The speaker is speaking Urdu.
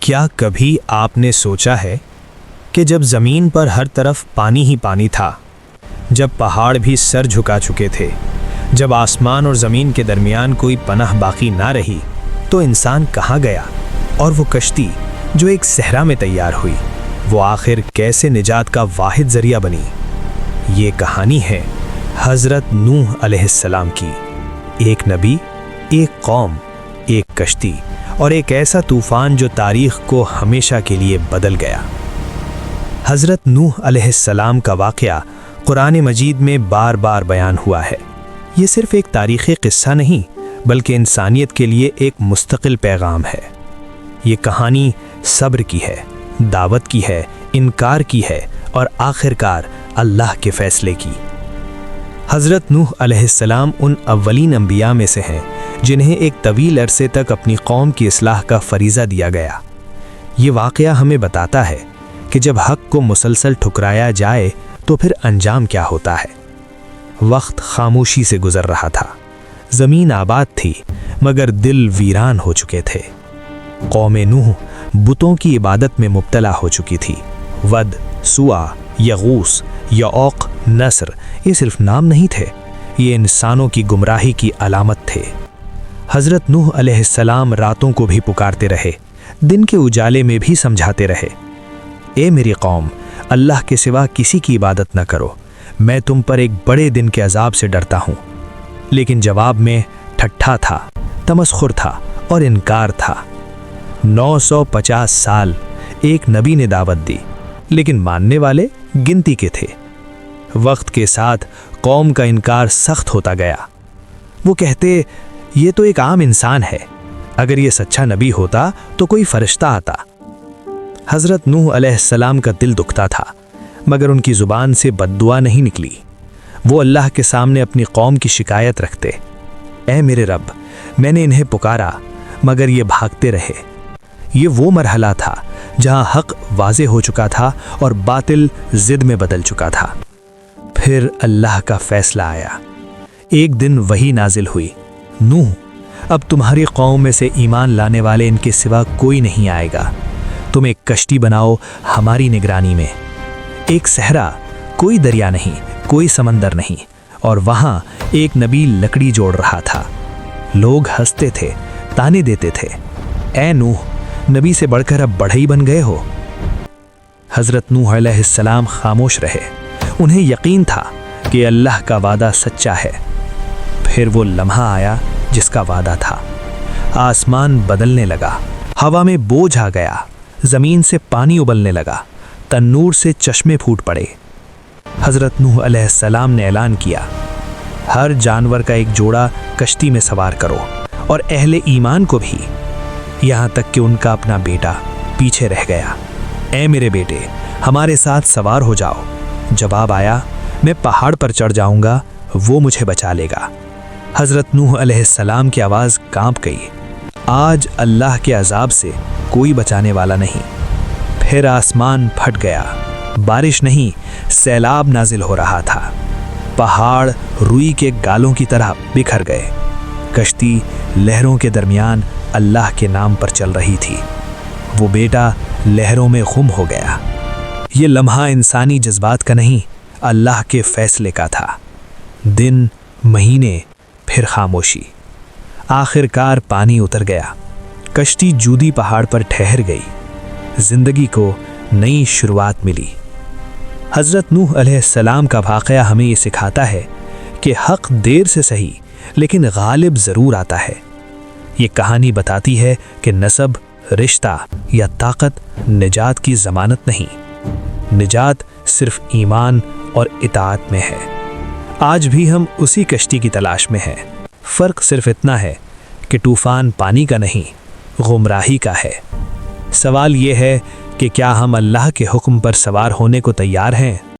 کیا کبھی آپ نے سوچا ہے کہ جب زمین پر ہر طرف پانی ہی پانی تھا، جب پہاڑ بھی سر جھکا چکے تھے، جب آسمان اور زمین کے درمیان کوئی پناہ باقی نہ رہی، تو انسان کہاں گیا؟ اور وہ کشتی جو ایک صحرا میں تیار ہوئی، وہ آخر کیسے نجات کا واحد ذریعہ بنی؟ یہ کہانی ہے حضرت نوح علیہ السلام کی۔ ایک نبی، ایک قوم، ایک کشتی اور ایک ایسا طوفان جو تاریخ کو ہمیشہ کے لیے بدل گیا۔ حضرت نوح علیہ السلام کا واقعہ قرآن مجید میں بار بار بیان ہوا ہے۔ یہ صرف ایک تاریخی قصہ نہیں، بلکہ انسانیت کے لیے ایک مستقل پیغام ہے۔ یہ کہانی صبر کی ہے، دعوت کی ہے، انکار کی ہے اور آخرکار اللہ کے فیصلے کی۔ حضرت نوح علیہ السلام ان اولین انبیاء میں سے ہیں جنہیں ایک طویل عرصے تک اپنی قوم کی اصلاح کا فریضہ دیا گیا۔ یہ واقعہ ہمیں بتاتا ہے کہ جب حق کو مسلسل ٹھکرایا جائے تو پھر انجام کیا ہوتا ہے۔ وقت خاموشی سے گزر رہا تھا، زمین آباد تھی مگر دل ویران ہو چکے تھے۔ قوم نوح بتوں کی عبادت میں مبتلا ہو چکی تھی۔ ود، سوا، یغوث، یعوق، نصر یہ صرف نام نہیں تھے، یہ انسانوں کی گمراہی کی علامت تھے۔ حضرت نوح علیہ السلام راتوں کو بھی پکارتے رہے، دن کے اجالے میں بھی سمجھاتے رہے، اے میری قوم، اللہ کے سوا کسی کی عبادت نہ کرو، میں تم پر ایک بڑے دن کے عذاب سے ڈرتا ہوں۔ لیکن جواب میں ٹھٹھا تھا، تمسخر تھا اور انکار تھا۔ 950 سال ایک نبی نے دعوت دی، لیکن ماننے والے گنتی کے تھے۔ وقت کے ساتھ قوم کا انکار سخت ہوتا گیا۔ وہ کہتے، یہ تو ایک عام انسان ہے، اگر یہ سچا نبی ہوتا تو کوئی فرشتہ آتا۔ حضرت نوح علیہ السلام کا دل دکھتا تھا، مگر ان کی زبان سے بد دعا نہیں نکلی۔ وہ اللہ کے سامنے اپنی قوم کی شکایت رکھتے، اے میرے رب، میں نے انہیں پکارا مگر یہ بھاگتے رہے۔ یہ وہ مرحلہ تھا جہاں حق واضح ہو چکا تھا اور باطل ضد میں بدل چکا تھا۔ پھر اللہ کا فیصلہ آیا۔ ایک دن وحی نازل ہوئی، نوح، اب تمہاری قوم میں سے ایمان لانے والے ان کے سوا کوئی نہیں آئے گا۔ تم ایک کشتی بناؤ ہماری نگرانی میں۔ ایک صحرا، کوئی دریا نہیں، کوئی سمندر نہیں، اور وہاں ایک نبی لکڑی جوڑ رہا تھا۔ لوگ ہنستے تھے، تانے دیتے تھے، اے نوح، نبی سے بڑھ کر اب بڑھئی بن گئے ہو۔ حضرت نوح علیہ السلام خاموش رہے۔ انہیں یقین تھا کہ اللہ کا وعدہ سچا ہے۔ پھر وہ لمحہ آیا جس کا وعدہ تھا۔ آسمان بدلنے لگا، ہوا میں بوجھ آ گیا، زمین سے پانی ابلنے لگا، تنور سے چشمے پھوٹ پڑے۔ حضرت نوح علیہ السلام نے اعلان کیا، ہر جانور کا ایک جوڑا کشتی میں سوار کرو، اور اہل ایمان کو بھی، یہاں تک کہ ان کا اپنا بیٹا پیچھے رہ گیا۔ اے میرے بیٹے، ہمارے ساتھ سوار ہو جاؤ۔ جواب آیا، میں پہاڑ پر چڑھ جاؤں گا، وہ مجھے بچا لے گا۔ حضرت نوح علیہ السلام کی آواز کانپ گئی، آج اللہ کے عذاب سے کوئی بچانے والا نہیں۔ پھر آسمان پھٹ گیا، بارش نہیں، سیلاب نازل ہو رہا تھا۔ پہاڑ روئی کے گالوں کی طرح بکھر گئے۔ کشتی لہروں کے درمیان اللہ کے نام پر چل رہی تھی۔ وہ بیٹا لہروں میں گم ہو گیا۔ یہ لمحہ انسانی جذبات کا نہیں، اللہ کے فیصلے کا تھا۔ دن، مہینے، پھر خاموشی۔ آخرکار پانی اتر گیا، کشتی جودی پہاڑ پر ٹھہر گئی، زندگی کو نئی شروعات ملی۔ حضرت نوح علیہ السلام کا واقعہ ہمیں یہ سکھاتا ہے کہ حق دیر سے صحیح لیکن غالب ضرور آتا ہے۔ یہ کہانی بتاتی ہے کہ نسب، رشتہ یا طاقت نجات کی ضمانت نہیں، نجات صرف ایمان اور اطاعت میں ہے۔ آج بھی ہم اسی کشتی کی تلاش میں ہیں، فرق صرف اتنا ہے کہ طوفان پانی کا نہیں، گمراہی کا ہے۔ سوال یہ ہے کہ کیا ہم اللہ کے حکم پر سوار ہونے کو تیار ہیں؟